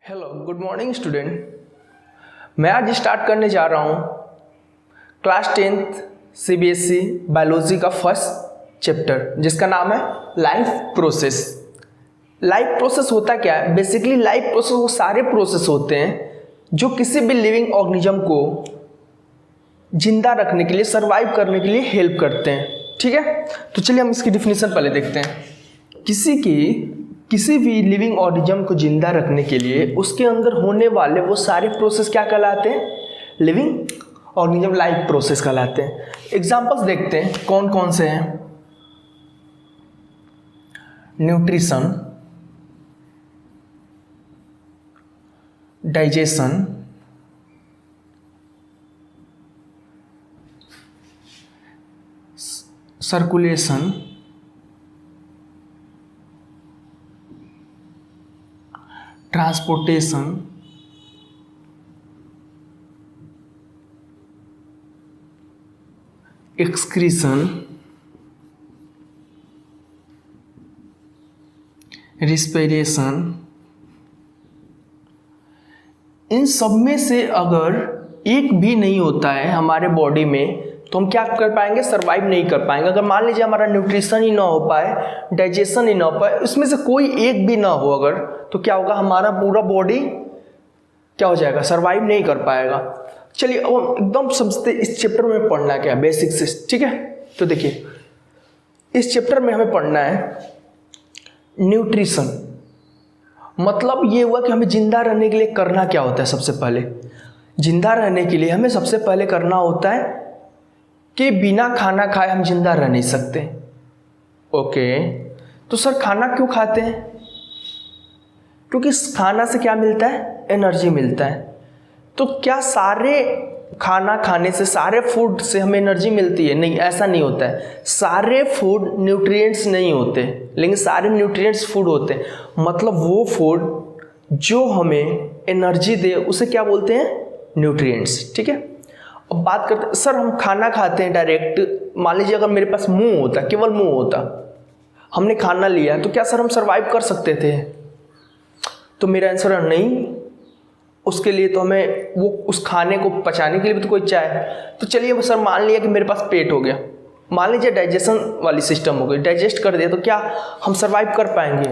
Hello good morning student. मैं आज start करने जा रहा हूँ क्लास 10th सीबीएसई बायोलॉजी का फर्स्ट चैप्टर जिसका नाम है लाइफ प्रोसेस। लाइफ प्रोसेस होता क्या है? बेसिकली लाइफ प्रोसेस वो सारे प्रोसेस होते हैं जो किसी भी लिविंग ऑर्गेनिज्म को जिंदा रखने के लिए, सर्वाइव करने के लिए हेल्प करते हैं। ठीक है, तो चलिए हम इसकी डिफिनीशन पहले देखते हैं। किसी भी लिविंग ऑर्गेनिज्म को जिंदा रखने के लिए उसके अंदर होने वाले वो सारे प्रोसेस क्या कहलाते हैं? लिविंग ऑर्गेनिज्म लाइफ प्रोसेस कहलाते हैं। एग्जांपल्स देखते हैं कौन कौन से हैं। Nutrition, digestion, circulation, transportation, excretion, respiration. इन सब में से अगर एक भी नहीं होता है हमारे बॉडी में तो हम क्या कर पाएंगे? सर्वाइव नहीं कर पाएंगे। अगर मान लीजिए हमारा न्यूट्रिशन ही ना हो पाए, डाइजेशन ही ना हो पाए, इसमें से कोई एक भी ना हो अगर, तो क्या होगा? हमारा पूरा बॉडी क्या हो जाएगा? सर्वाइव नहीं कर पाएगा। चलिए अब हम एकदम समझते इस चैप्टर में पढ़ना क्या है, बेसिक से। ठीक है, तो देखिए इस चैप्टर में हमें पढ़ना है न्यूट्रिशन। मतलब ये हुआ कि हमें जिंदा रहने के लिए करना क्या होता है। सबसे पहले जिंदा रहने के लिए हमें सबसे पहले करना होता है कि बिना खाना खाए हम जिंदा रह नहीं सकते। ओके, तो सर खाना क्यों खाते हैं? क्योंकि खाना से क्या मिलता है? एनर्जी मिलता है। तो क्या सारे खाना खाने से, सारे फूड से हमें एनर्जी मिलती है? नहीं, ऐसा नहीं होता है। सारे फूड न्यूट्रिएंट्स नहीं होते, लेकिन सारे न्यूट्रिएंट्स फूड होते हैं। मतलब वो फूड जो हमें एनर्जी दे उसे क्या बोलते हैं? न्यूट्रिएंट्स। ठीक है, अब बात करते हैं, सर हम खाना खाते हैं डायरेक्ट। मान लीजिए अगर मेरे पास मुंह होता, केवल मुंह होता, हमने खाना लिया, तो क्या सर हम सर्वाइव कर सकते थे? तो मेरा आंसर है नहीं। उसके लिए तो हमें वो उस खाने को पचाने के लिए भी तो कोई चाहिए। तो चलिए सर मान लिया कि मेरे पास पेट हो गया, मान लीजिए डाइजेशन वाली सिस्टम हो गई, डाइजेस्ट कर दिया, तो क्या हम सर्वाइव कर पाएंगे?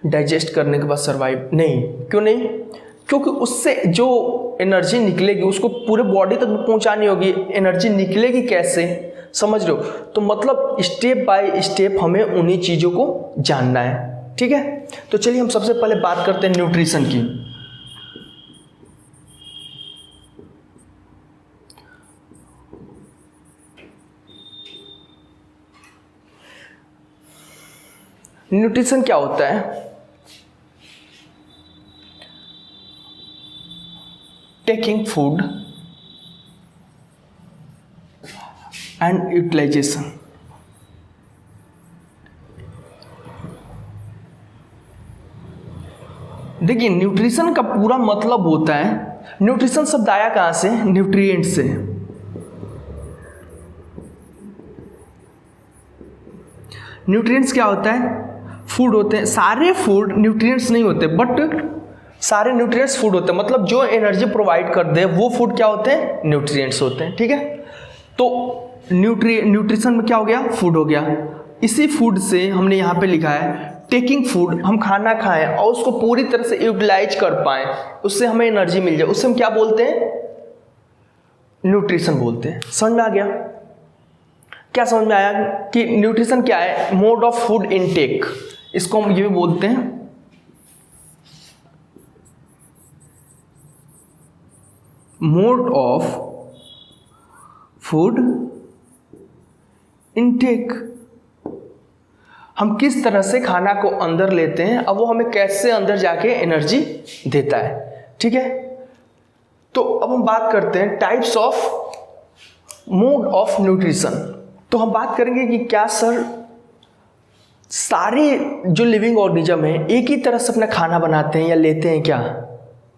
डाइजेस्ट करने के बाद सर्वाइव नहीं। क्यों नहीं? क्योंकि उससे जो एनर्जी निकलेगी उसको पूरे बॉडी तक पहुंचानी होगी। एनर्जी निकलेगी कैसे, समझ रहे हो? तो मतलब स्टेप बाय स्टेप हमें उन्हीं चीज़ों को जानना है। ठीक है, तो चलिए हम सबसे पहले बात करते हैं न्यूट्रिशन की। न्यूट्रिशन क्या होता है? Taking food and utilization. देखिए न्यूट्रिशन का पूरा मतलब होता है, न्यूट्रिशन शब्द आया कहां से? न्यूट्रिएंट से। न्यूट्रिएंट्स क्या होता है? फूड होते हैं। सारे फूड न्यूट्रिएंट्स नहीं होते, बट सारे न्यूट्रिएंट्स फूड होते हैं। मतलब जो एनर्जी प्रोवाइड कर दे वो फूड क्या होते हैं? न्यूट्रिएंट्स होते हैं। ठीक है, तो न्यूट्रिशन में क्या हो गया? फूड हो गया। इसी फूड से हमने यहाँ पे लिखा है टेकिंग फूड, हम खाना खाएं और उसको पूरी तरह से यूटिलाइज कर पाएं, उससे हमें एनर्जी मिल जाए, उससे हम क्या बोलते हैं? न्यूट्रिशन बोलते हैं। समझ में आ गया? क्या समझ में आया कि न्यूट्रिशन क्या है? मोड ऑफ फूड इनटेक, इसको हम ये भी बोलते हैं मोड ऑफ फूड इनटेक। हम किस तरह से खाना को अंदर लेते हैं, अब वो हमें कैसे अंदर जाके एनर्जी देता है। ठीक है, तो अब हम बात करते हैं types of mode of nutrition. तो हम बात करेंगे कि क्या सर सारे जो लिविंग ऑर्गेनिज्म है एक ही तरह से अपना खाना बनाते हैं या लेते हैं? क्या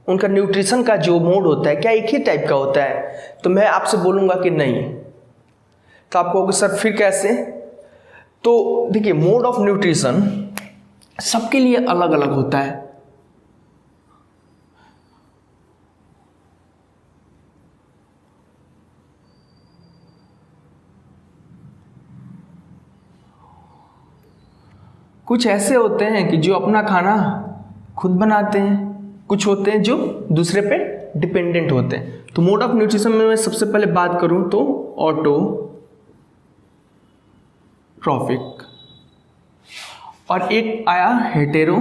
उनका न्यूट्रिशन का जो मोड होता है क्या एक ही टाइप का होता है? तो मैं आपसे बोलूँगा कि नहीं। तो आप कहोगे सर फिर कैसे? तो देखिए मोड ऑफ न्यूट्रिशन सबके लिए अलग अलग होता है। कुछ ऐसे होते हैं कि जो अपना खाना खुद बनाते हैं, कुछ होते हैं जो दूसरे पे डिपेंडेंट होते हैं। तो मोड ऑफ न्यूट्रिशन में मैं सबसे पहले बात करूं तो ऑटोट्रॉपिक, और एक आया हेटेरो,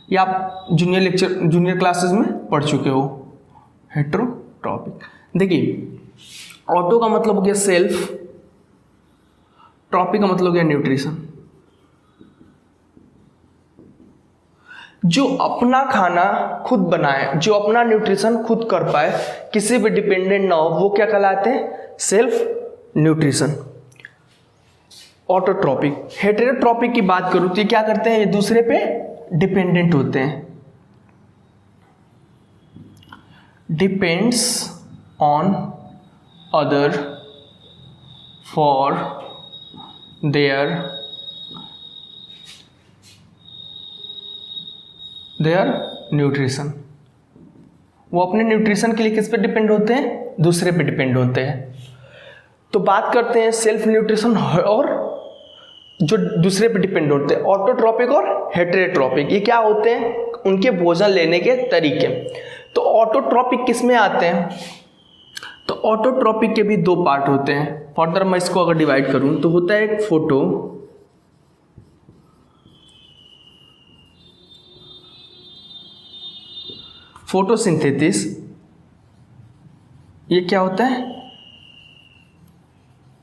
या आप जूनियर क्लासेस में पढ़ चुके हो हेटेरोट्रॉपिक। देखिए ऑटो का मतलब हो गया सेल्फ, ट्रॉपिक का मतलब हो गया न्यूट्रिशन। जो अपना खाना खुद बनाए, जो अपना न्यूट्रिशन खुद कर पाए, किसी पे डिपेंडेंट ना हो, वो क्या कहलाते हैं? Self nutrition. ऑटोट्रॉपिक। हेटेरोट्रॉपिक की बात करूं तो ये क्या करते हैं? ये दूसरे पे डिपेंडेंट होते हैं, depends on other for their nutrition. वो अपने न्यूट्रिशन के लिए किस पे डिपेंड होते हैं? दूसरे पे डिपेंड होते हैं। तो बात करते हैं सेल्फ न्यूट्रिशन और जो दूसरे पे डिपेंड होते हैं, ऑटोट्रॉपिक और हेटेरोट्रॉपिक। ये क्या होते हैं? उनके भोजन लेने के तरीके। तो ऑटोट्रॉपिक किस में आते हैं? तो ऑटोट्रॉपिक के भी दो पार्ट होते हैं। फर्दर मैं इसको अगर डिवाइड करूं तो होता है एक फोटोसिंथेसिस। ये क्या होता है?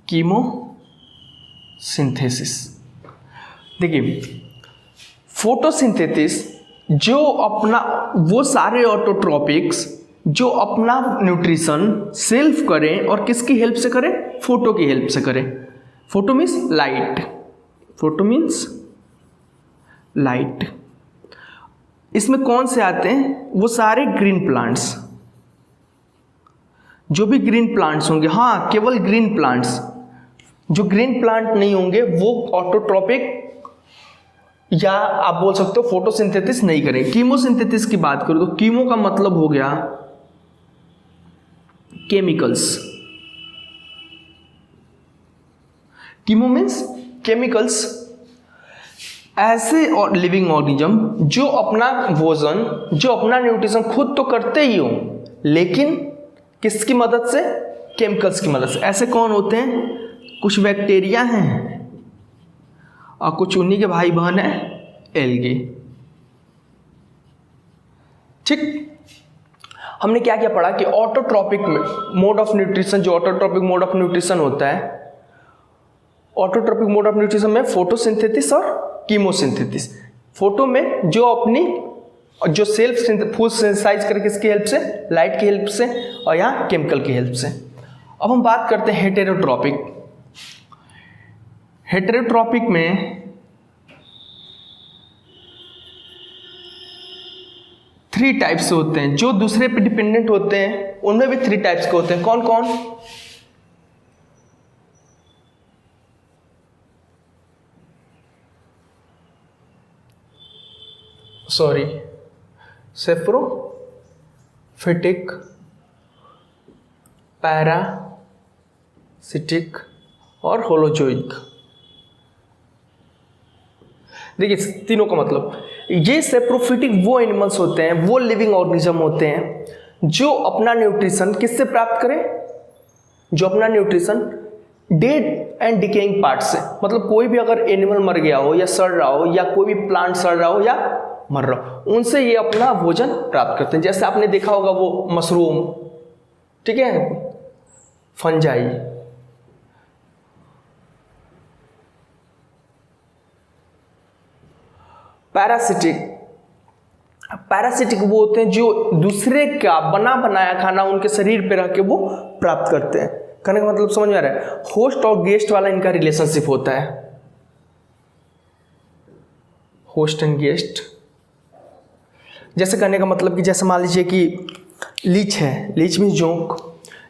कीमोसिंथेसिस। देखिए फोटोसिंथेसिस जो अपना, वो सारे ऑटोट्रॉपिक्स जो अपना न्यूट्रिशन सेल्फ करें और किसकी हेल्प से करें? फोटो की हेल्प से करें। Photo means light, photo means light. इसमें कौन से आते हैं? वो सारे ग्रीन प्लांट्स, जो भी ग्रीन प्लांट्स होंगे। हाँ, केवल ग्रीन प्लांट्स। जो ग्रीन प्लांट नहीं होंगे वो ऑटोट्रॉपिक या आप बोल सकते हो फोटोसिंथेसिस नहीं करें। कीमोसिंथेसिस की बात करूं तो कीमो का मतलब हो गया केमिकल्स। Chemo means chemicals. ऐसे और लिविंग ऑर्गेनिज्म जो अपना भोजन, जो अपना न्यूट्रिशन खुद तो करते ही हो, लेकिन किसकी मदद से? केमिकल्स की मदद से। ऐसे कौन होते हैं? कुछ बैक्टीरिया हैं और कुछ उन्हीं के भाई बहन हैं एल्गी। ठीक, हमने क्या क्या पढ़ा कि ऑटोट्रॉपिक मोड ऑफ न्यूट्रिशन, जो ऑटोट्रॉपिक मोड ऑफ न्यूट्रिशन होता है, ऑटोट्रॉपिक मोड ऑफ न्यूट्रिशन में फोटोसिंथेसिस और कीमोसिंथेसिस। फोटो में जो अपनी जो सेल्फ फूड सिंथेसाइज करे किसकी हेल्प से? लाइट की हेल्प से, और यहाँ केमिकल की हेल्प से। अब हम बात करते हैं हेटेरोट्रॉपिक। हेटेरोट्रॉपिक में 3 टाइप्स होते हैं। जो दूसरे पे डिपेंडेंट होते हैं उनमें भी 3 टाइप्स के होते हैं। कौन कौन? सेप्रोफिटिक, पैरासिटिक और होलोजोइक। देखिए तीनों का मतलब, ये सेप्रोफिटिक वो एनिमल्स होते हैं, वो लिविंग ऑर्गेनिज्म होते हैं जो अपना न्यूट्रिशन किससे प्राप्त करें? जो अपना nutrition dead and decaying part से। मतलब कोई भी अगर एनिमल मर गया हो या सड़ रहा हो, या कोई भी प्लांट सड़ रहा हो या मर रहा हो, उनसे ये अपना भोजन प्राप्त करते हैं। जैसे आपने देखा होगा वो मशरूम, ठीक है, फंजाई। पैरासिटिक वो होते हैं जो दूसरे का बना बनाया खाना उनके शरीर पे रह के वो प्राप्त करते हैं। कहने का मतलब समझ में आ रहा है? होस्ट और गेस्ट वाला इनका रिलेशनशिप होता है, होस्ट एंड गेस्ट। जैसे कहने का मतलब कि जैसे मान लीजिए कि लीच है, लीच मीन्स जोंक।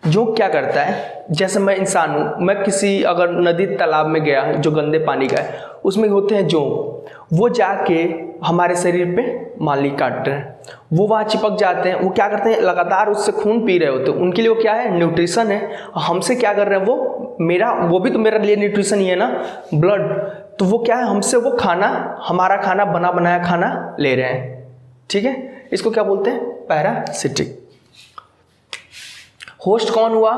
जोंक क्या करता है? जैसे मैं इंसान हूँ, मैं किसी अगर नदी तालाब में गया जो गंदे पानी का है, उसमें होते हैं जोंक। वो जाके हमारे शरीर पे मान ली काट रहे हैं, वो वहाँ चिपक जाते हैं। वो क्या करते हैं? लगातार उससे खून पी रहे होते हैं। उनके लिए वो क्या है? न्यूट्रिशन है। हमसे क्या कर रहे हैं? वो मेरा, वो भी तो मेरे लिए न्यूट्रिशन ही है ना, ब्लड। तो वो क्या है, हमसे वो खाना, हमारा खाना, बना बनाया खाना ले रहे हैं, ठीक है। इसको क्या बोलते हैं, पैरासिटिक। होस्ट कौन हुआ,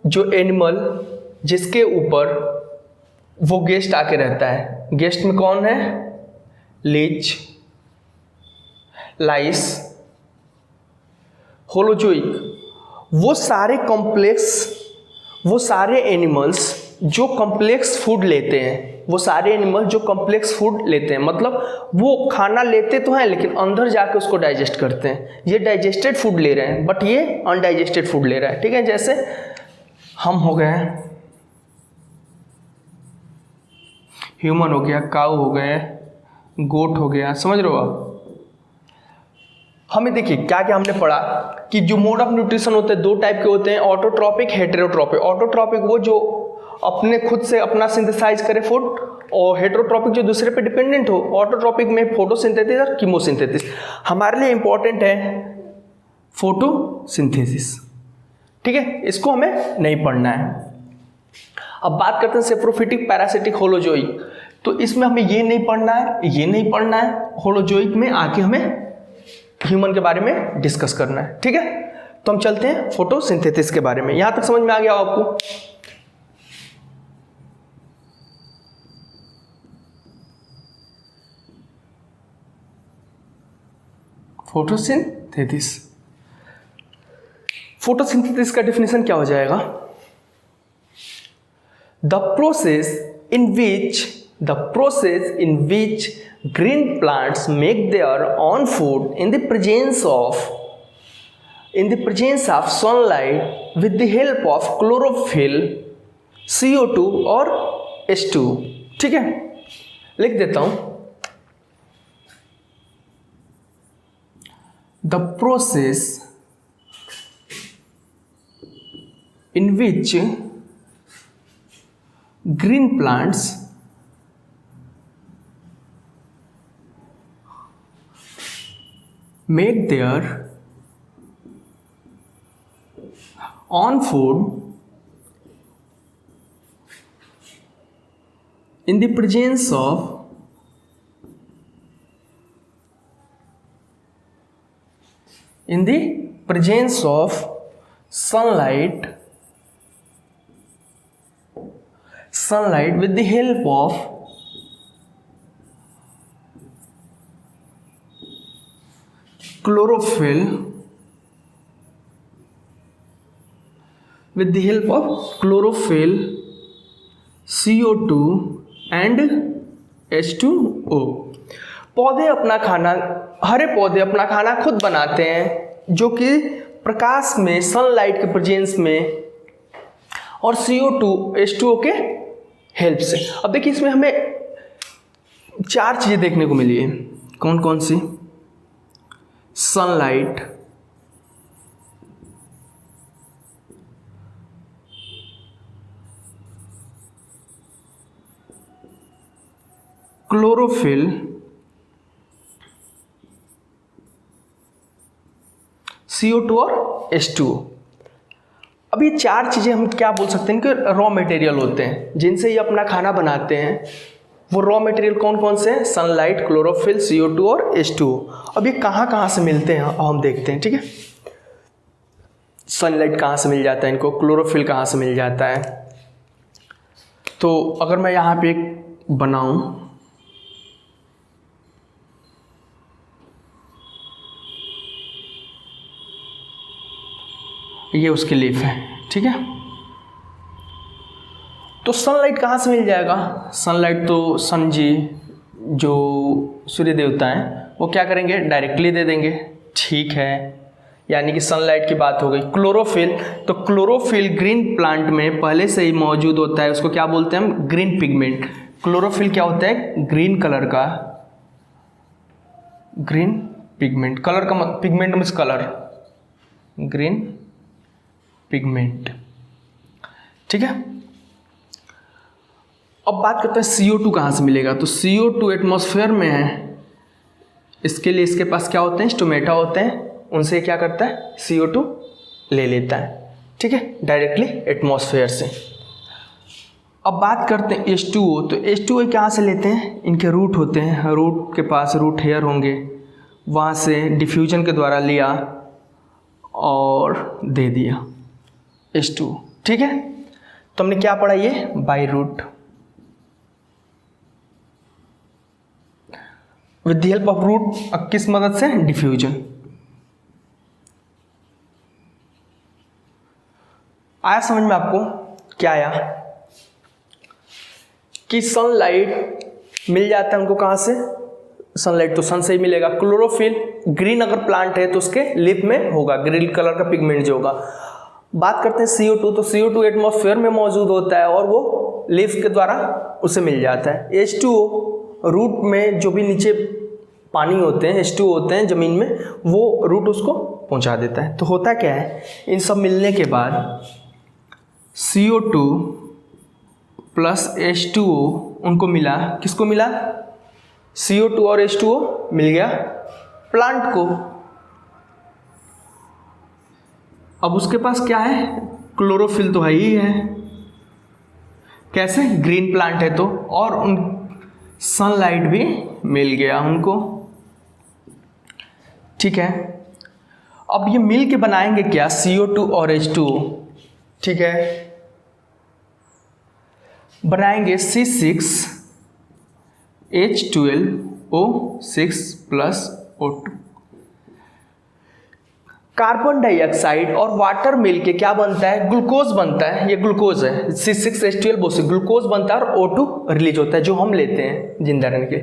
जो एनिमल जिसके ऊपर वो गेस्ट आके रहता है। गेस्ट में कौन है, लीच, लाइस, होलोजोइक। वो सारे कॉम्प्लेक्स, वो सारे एनिमल्स जो कॉम्प्लेक्स फूड लेते हैं, वो सारे एनिमल जो कॉम्प्लेक्स फूड लेते हैं, मतलब वो खाना लेते तो हैं लेकिन अंदर जाके उसको डाइजेस्ट करते हैं। ये डाइजेस्टेड फूड ले रहे हैं बट ये अनडाइजेस्टेड फूड ले रहा है, ठीक है। जैसे हम हो गए, ह्यूमन हो गया, काऊ हो गए, गोट हो गया, समझ रहे हो आप। हमें देखिए क्या क्या हमने पढ़ा कि जो मोड ऑफ न्यूट्रिशन होते हैं दो टाइप के होते हैं, ऑटोट्रॉपिक, हेटेरोट्रॉपिक। ऑटोट्रॉपिक वो जो अपने खुद से अपना सिंथेसाइज करे फूड, और हेटेरोट्रॉपिक जो दूसरे पे डिपेंडेंट हो। ऑटोट्रॉपिक में फोटोसिंथेसिस और कीमोसिंथेसिस। हमारे लिए इंपॉर्टेंट है फोटोसिंथेसिस, ठीक है, इसको हमें नहीं पढ़ना है। अब बात करते हैं सेप्रोफिटिक, पैरासिटिक, होलोजोइक। तो इसमें हमें ये नहीं पढ़ना है, ये नहीं पढ़ना है। होलोजोइक में आके हमें ह्यूमन के बारे में डिस्कस करना है, ठीक है। तो हम चलते हैं फोटोसिंथेसिस के बारे में। यहां तक समझ में आ गया आपको। फोटोसिंथेसिस, फोटोसिंथेसिस का डेफिनेशन क्या हो जाएगा, the process in which green plants make their own food in the presence of sunlight with the help of chlorophyll, CO2 और H2, ठीक है। लिख देता हूं, the process in which green plants make their own food in the presence of sunlight with the help of chlorophyll, CO2 and H2O। पौधे अपना खाना, हरे पौधे अपना खाना खुद बनाते हैं, जो कि प्रकाश में, सनलाइट के प्रेजेंस में और CO2 H2O के हेल्प से। अब देखिए इसमें हमें चार चीज़ें देखने को मिली है। कौन कौन सी, सनलाइट, क्लोरोफिल, CO2 और H2O। अब ये चार चीज़ें हम क्या बोल सकते हैं कि रॉ मटेरियल होते हैं जिनसे ये अपना खाना बनाते हैं। वो रॉ मटेरियल कौन कौन से हैं, सनलाइट, क्लोरोफिल, CO2 और H2O। अब ये कहाँ कहाँ से मिलते हैं हम देखते हैं, ठीक है। सनलाइट कहाँ से मिल जाता है इनको, क्लोरोफिल कहाँ से मिल जाता है। तो अगर मैं यहाँ पे एक बनाऊँ, ये उसकी लीफ है, ठीक है। तो सनलाइट कहाँ से मिल जाएगा, सनलाइट तो सन जी जो सूर्य देवता हैं वो क्या करेंगे, डायरेक्टली दे देंगे, ठीक है। यानी कि सनलाइट की बात हो गई। क्लोरोफिल, तो क्लोरोफिल ग्रीन प्लांट में पहले से ही मौजूद होता है, उसको क्या बोलते हैं हम, ग्रीन पिगमेंट। क्लोरोफिल क्या होता है, ग्रीन कलर का, ग्रीन पिगमेंट, कलर का pigment means colour, green pigment, ठीक है। अब बात करते हैं CO2 कहाँ से मिलेगा। तो CO2 एटमॉस्फेयर में है, इसके लिए इसके पास क्या होते हैं, स्टोमेटा होते हैं, उनसे क्या करता है, CO2 ले लेता है, ठीक है, डायरेक्टली एटमॉस्फेयर से। अब बात करते हैं H2O। तो H2O कहाँ से लेते हैं, इनके रूट होते हैं, रूट के पास रूट हेयर होंगे, वहाँ से डिफ्यूजन के द्वारा लिया और दे दिया H2O। ठीक है, तो हमने क्या पढ़ा, ये by root with the help of root, किस मदद से, डिफ्यूजन। आया समझ में आपको, क्या आया कि सनलाइट मिल जाता है उनको कहाँ से, सनलाइट तो सन से ही मिलेगा। क्लोरोफिल, ग्रीन अगर प्लांट है तो उसके लीफ में होगा ग्रीन कलर का पिगमेंट जो होगा। बात करते हैं CO2, तो CO2 एटमॉस्फेयर में मौजूद होता है और वो लीफ के द्वारा उसे मिल जाता है। H2O रूट में जो भी नीचे पानी होते हैं, H2O होते हैं ज़मीन में, वो रूट उसको पहुंचा देता है। तो होता क्या है, इन सब मिलने के बाद CO2 प्लस H2O उनको मिला, किसको मिला, CO2 और H2O मिल गया प्लांट को। अब उसके पास क्या है, क्लोरोफिल तो है ही है, कैसे, ग्रीन प्लांट है तो, और उन सनलाइट भी मिल गया उनको। ठीक है, अब ये मिल के बनाएंगे क्या, CO2 और H2O। ठीक है, बनाएंगे C6H12O6 plus O2। Carbon dioxide और वाटर मिलके क्या बनता है, ग्लूकोज बनता है। ये ग्लूकोज है, C6H12O6 ग्लूकोज बनता है और O2 रिलीज होता है जो हम लेते हैं जिंदा रहने के।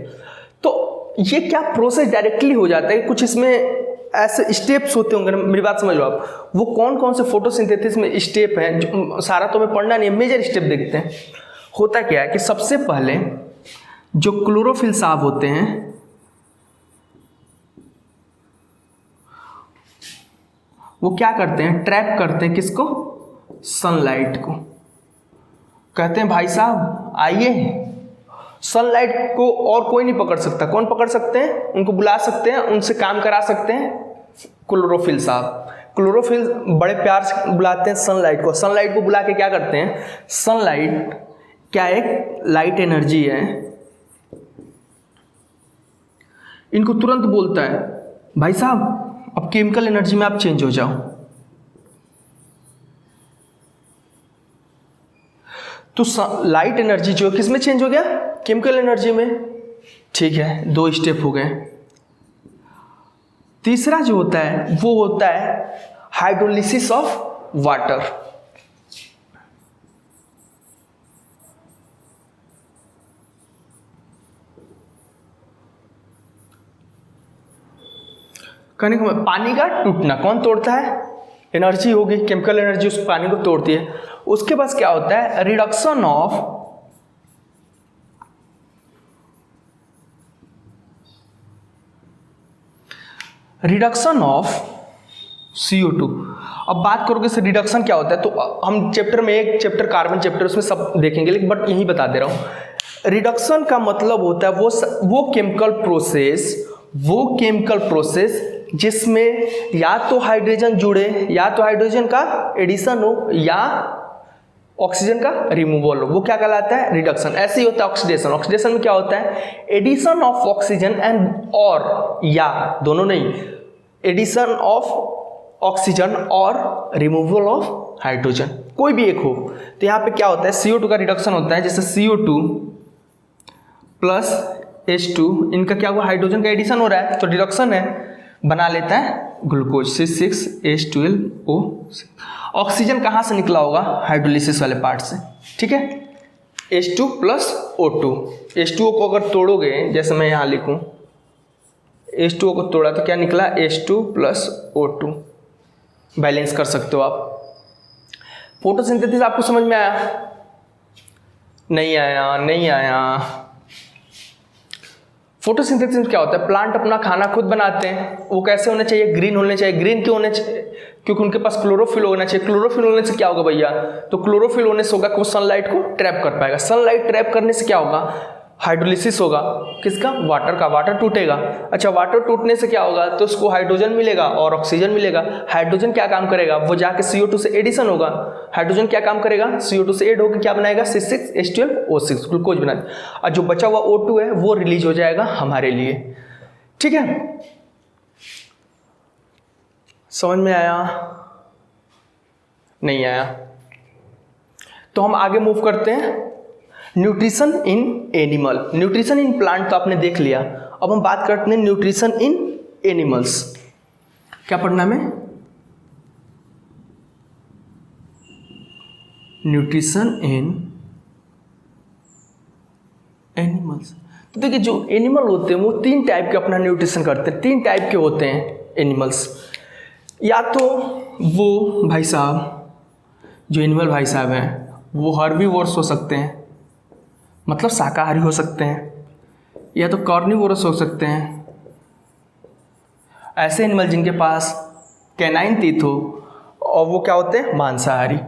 तो ये क्या प्रोसेस डायरेक्टली हो जाता है, कुछ इसमें ऐसे स्टेप्स होते होंगे, मेरी बात समझ लो आप। वो कौन कौन से फोटोसिंथेसिस में स्टेप हैं, जो सारा तो हमें पढ़ना नहीं है, मेजर स्टेप देखते हैं। होता क्या है कि सबसे पहले जो क्लोरोफिल साहब होते हैं वो क्या करते हैं, ट्रैप करते हैं किसको, सनलाइट को। कहते हैं भाई साहब आइए, सनलाइट को और कोई नहीं पकड़ सकता, कौन पकड़ सकते हैं, उनको बुला सकते हैं, उनसे काम करा सकते हैं, क्लोरोफिल साहब। क्लोरोफिल बड़े प्यार से बुलाते हैं सनलाइट को। सनलाइट को बुला के क्या करते हैं, सनलाइट क्या एक लाइट एनर्जी है, इनको तुरंत बोलता है भाई साहब अब केमिकल एनर्जी में आप चेंज हो जाओ। तो लाइट एनर्जी जो किस में चेंज हो गया, केमिकल एनर्जी में। ठीक है, 2 स्टेप हो गए। तीसरा जो होता है वो होता है हाइड्रोलिसिस ऑफ वाटर। कहने का पानी का टूटना, कौन तोड़ता है, एनर्जी होगी, केमिकल एनर्जी उस पानी को तोड़ती है। उसके बाद क्या होता है, रिडक्शन ऑफ CO2। अब बात करोगे से रिडक्शन क्या होता है, तो हम चैप्टर में एक चैप्टर कार्बन चैप्टर उसमें सब देखेंगे, लेकिन बट यही बता दे रहा हूं। रिडक्शन का मतलब होता है वो केमिकल प्रोसेस जिसमें या तो हाइड्रोजन जुड़े, या तो हाइड्रोजन का एडिशन हो या ऑक्सीजन का रिमूवल हो, वो क्या कहलाता है, रिडक्शन। ऐसे ही होता है ऑक्सीडेशन। ऑक्सीडेशन में क्या होता है, एडिशन ऑफ ऑक्सीजन एंड और, या दोनों नहीं, एडिशन ऑफ ऑक्सीजन और रिमूवल ऑफ हाइड्रोजन, कोई भी एक हो। तो यहाँ पे क्या होता है, CO2 का रिडक्शन होता है, जैसे CO2 प्लस H2, इनका क्या हुआ, हाइड्रोजन का एडिशन हो रहा है तो रिडक्शन है, बना लेता है ग्लूकोज C6H12O6। ऑक्सीजन कहाँ से निकला होगा, हाइड्रोलिसिस वाले पार्ट से। ठीक है, H2 प्लस O2। H2O को अगर तोड़ोगे, जैसे मैं यहाँ लिखूँ H2O को तोड़ा तो क्या निकला, H2 प्लस O2। बैलेंस कर सकते हो आप। फोटोसिंथेसिस आपको समझ में आया, नहीं आया। फोटोसिंथेसिस क्या होता है, प्लांट अपना खाना खुद बनाते हैं। वो कैसे होने चाहिए, ग्रीन होने चाहिए। ग्रीन क्यों होने चाहिए, क्योंकि उनके पास क्लोरोफिल होना चाहिए। क्लोरोफिल होने से क्या होगा भैया, तो क्लोरोफिल होने से होगा कि वो सनलाइट को ट्रैप कर पाएगा। सनलाइट ट्रैप करने से क्या होगा, हाइड्रोलिसिस होगा किसका, वाटर का, वाटर टूटेगा। अच्छा, वाटर टूटने से क्या होगा, तो उसको हाइड्रोजन मिलेगा और ऑक्सीजन मिलेगा। हाइड्रोजन क्या काम करेगा, वो जाके CO2 से एडिशन होगा। हाइड्रोजन क्या काम करेगा, CO2 से एड होकर क्या बनाएगा, C6H12O6 ग्लूकोज बना। और जो बचा हुआ O2 है वो रिलीज हो जाएगा हमारे लिए। ठीक है, समझ में आया, नहीं आया? तो हम आगे मूव करते हैं। Nutrition in animal, nutrition in plant तो आपने देख लिया। अब हम बात करते हैं न्यूट्रिशन इन एनिमल्स। क्या पढ़ना है, न्यूट्रिशन इन एनिमल्स। तो देखिए, जो एनिमल होते हैं वो 3 टाइप के अपना न्यूट्रिशन करते हैं। 3 टाइप के होते हैं एनिमल्स। या तो वो भाई साहब, जो एनिमल भाई साहब हैं वो हर्बीवोरस हो सकते हैं, मतलब शाकाहारी हो सकते हैं, या तो कार्निवोरस हो सकते हैं, ऐसे एनिमल जिनके पास कैनाइन टीथ हो, और वो क्या होते हैं, मांसाहारी।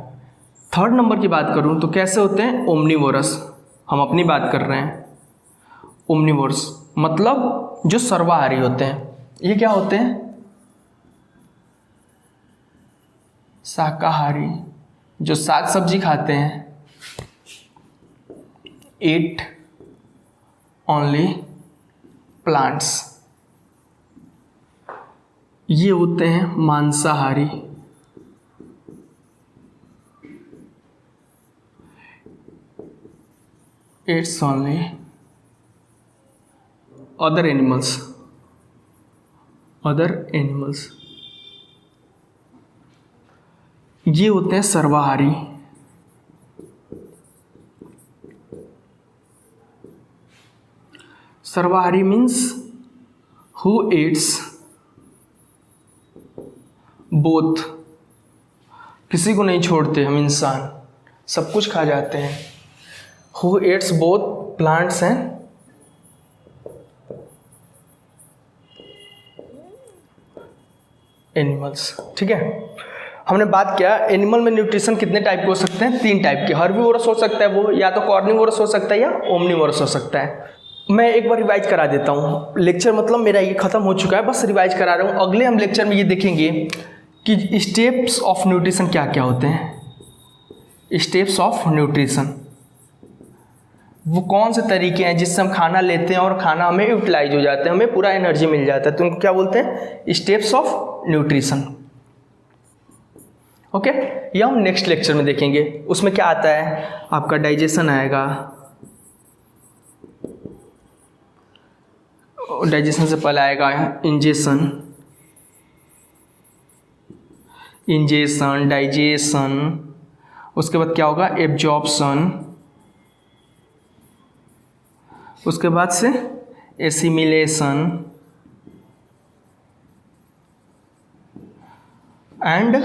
3rd नंबर की बात करूं तो कैसे होते हैं, ओमनीवोरस। हम अपनी बात कर रहे हैं, ओमनीवोरस मतलब जो सर्वाहारी होते हैं। ये क्या होते हैं, शाकाहारी, जो साग सब्जी खाते हैं। ईट ओनली प्लांट्स, ये होते हैं मांसाहारी। इट्स ओनली अदर एनिमल्स, ये होते हैं सर्वाहारी। सर्वाहारी मीन्स हु ईट्स बोथ, किसी को नहीं छोड़ते हम इंसान, सब कुछ खा जाते हैं। Who Yeats both plants and animals. ठीक है, हमने बात किया एनिमल में न्यूट्रिशन कितने टाइप के हो सकते हैं, 3 टाइप के। हर्बीवोरस हो सकता है वो, या तो कार्निवोरस हो सकता है, या ओमनीवोरस हो सकता है। मैं एक बार रिवाइज करा देता हूँ। लेक्चर मतलब मेरा ये खत्म हो चुका है, बस रिवाइज करा रहा हूँ। अगले हम लेक्चर में ये देखेंगे कि स्टेप्स ऑफ न्यूट्रिशन क्या क्या होते हैं। स्टेप्स ऑफ न्यूट्रिशन वो कौन से तरीके हैं जिससे हम खाना लेते हैं और खाना हमें यूटिलाइज हो जाता है, हमें पूरा एनर्जी मिल जाता है, तो उनको क्या बोलते हैं, स्टेप्स ऑफ न्यूट्रिशन। ओके, ये हम नेक्स्ट लेक्चर में देखेंगे। उसमें क्या आता है, आपका डाइजेशन आएगा, डाइजेशन से पहले आएगा इंजेशन, डाइजेशन, उसके बाद क्या होगा, एब्जॉर्प्शन, उसके बाद से एसिमिलेशन एंड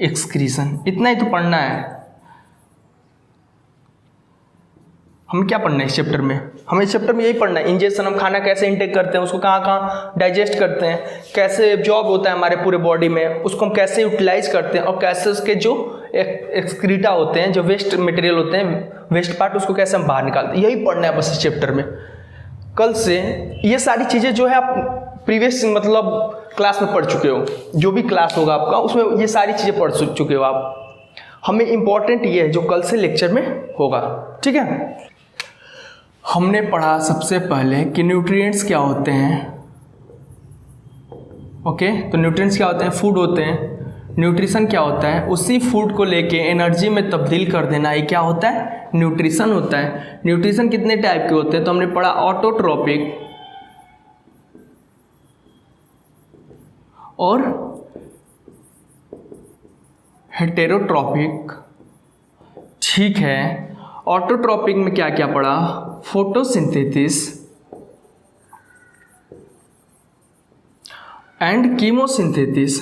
एक्सक्रीशन। इतना ही तो पढ़ना है। हमें क्या पढ़ना है इस चैप्टर में, हमें इस चैप्टर में यही पढ़ना है। इंजेक्शन, हम खाना कैसे इंटेक करते हैं, उसको कहाँ कहाँ डाइजेस्ट करते हैं, कैसे एब्जॉर्ब होता है हमारे पूरे बॉडी में, उसको हम कैसे यूटिलाइज करते हैं, और कैसे उसके जो एक्सक्रीटा होते हैं, जो वेस्ट मटेरियल होते हैं, वेस्ट पार्ट, उसको कैसे हम बाहर निकालते हैं, यही पढ़ना है बस इस चैप्टर में। कल से ये सारी चीज़ें जो है आप प्रीवियस मतलब क्लास में पढ़ चुके हो, जो भी क्लास होगा आपका उसमें ये सारी चीज़ें पढ़ चुके हो आप। हमें इम्पॉर्टेंट ये है जो कल से लेक्चर में होगा। ठीक है, हमने पढ़ा सबसे पहले कि न्यूट्रिएंट्स क्या होते हैं। ओके, तो न्यूट्रिएंट्स क्या होते हैं, फूड होते हैं। न्यूट्रिशन क्या होता है, उसी फूड को लेके एनर्जी में तब्दील कर देना, ये क्या होता है, न्यूट्रिशन होता है। न्यूट्रिशन कितने टाइप के होते हैं, तो हमने पढ़ा ऑटोट्रोपिक और हेटेरोट्रोपिक। ठीक है, ऑटोट्रोपिक में क्या क्या पढ़ा, फोटोसिंथेसिस एंड कीमोसिंथेसिस।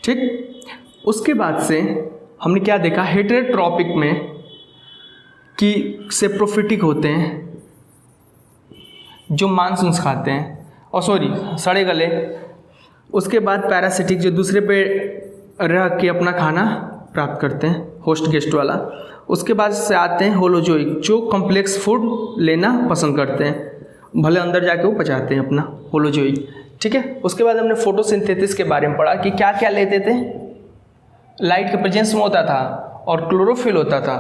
ठीक, उसके बाद से हमने क्या देखा, हेटेरोट्रोपिक में कि सेप्रोफिटिक होते हैं जो मांस खाते हैं, और सॉरी सड़े गले। उसके बाद पैरासिटिक जो दूसरे पे रह के अपना खाना प्राप्त करते हैं होस्ट गेस्ट वाला। उसके बाद से आते हैं होलोजोइक, जो कॉम्प्लेक्स फूड लेना पसंद करते हैं, भले अंदर जाके वो पचाते हैं अपना, होलोजोइक। ठीक है। उसके बाद हमने फोटोसिंथेसिस के बारे में पढ़ा कि क्या क्या लेते थे, लाइट के प्रेजेंस में होता था और क्लोरोफिल होता था।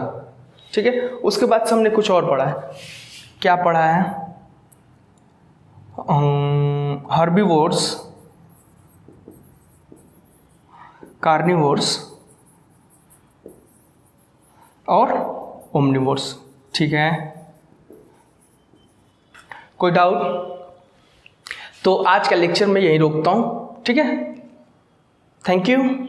ठीक है। उसके बाद से हमने कुछ और पढ़ा है, क्या पढ़ा है, हर्बीवोर्स, कार्निवोर्स और ओमनिवोर्स। ठीक है। कोई डाउट? तो आज का लेक्चर मैं यहीं रोकता हूँ। ठीक है। Thank you.